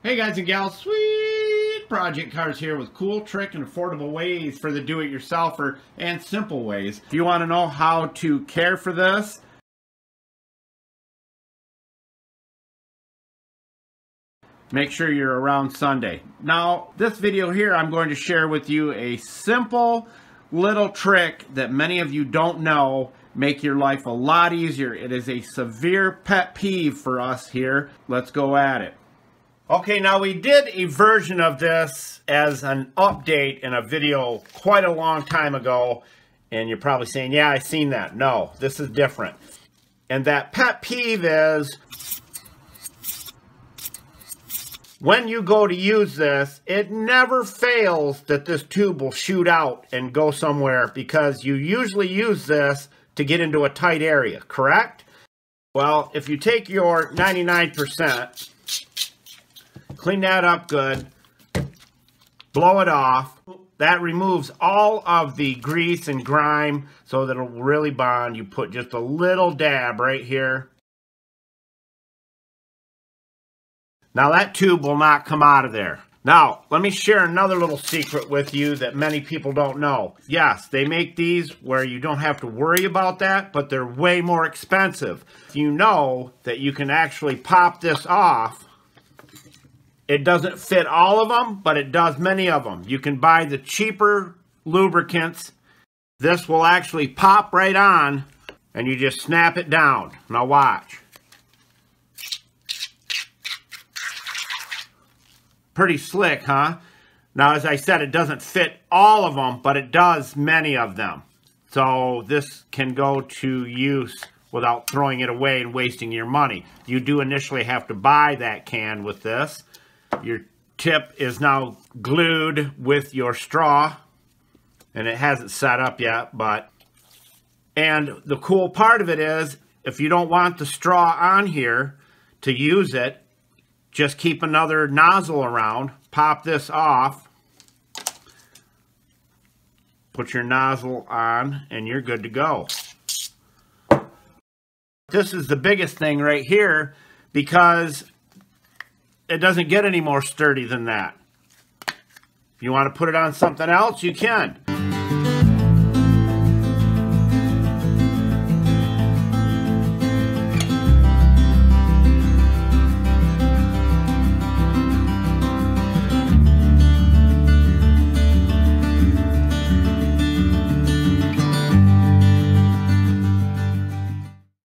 Hey guys and gals, Sweet Project Cars here with cool, trick, and affordable ways for the do-it-yourselfer and simple ways. If you want to know how to care for this, make sure you're around Sunday. Now, this video here, I'm going to share with you a simple little trick that many of you don't know, make your life a lot easier. It is a severe pet peeve for us here. Let's go at it. Okay, now we did a version of this as an update in a video quite a long time ago, and you're probably saying, yeah, I've seen that. No, this is different. And that pet peeve is when you go to use this, it never fails that this tube will shoot out and go somewhere because you usually use this to get into a tight area, correct? Well, if you take your 99%, clean that up good, blow it off. That removes all of the grease and grime so that it'll really bond. You put just a little dab right here. Now that tube will not come out of there. Now, let me share another little secret with you that many people don't know. Yes, they make these where you don't have to worry about that, but they're way more expensive. You know that you can actually pop this off. It doesn't fit all of them, but it does many of them. You can buy the cheaper lubricants. This will actually pop right on, and you just snap it down. Now watch. Pretty slick, huh? Now, as I said, it doesn't fit all of them, but it does many of them. So this can go to use without throwing it away and wasting your money. You do initially have to buy that can with this. Your tip is now glued with your straw, and it hasn't set up yet, and the cool part of it is, if you don't want the straw on here to use it, just keep another nozzle around, pop this off, put your nozzle on, and you're good to go. This is the biggest thing right here, because it doesn't get any more sturdy than that. If you want to put it on something else, you can.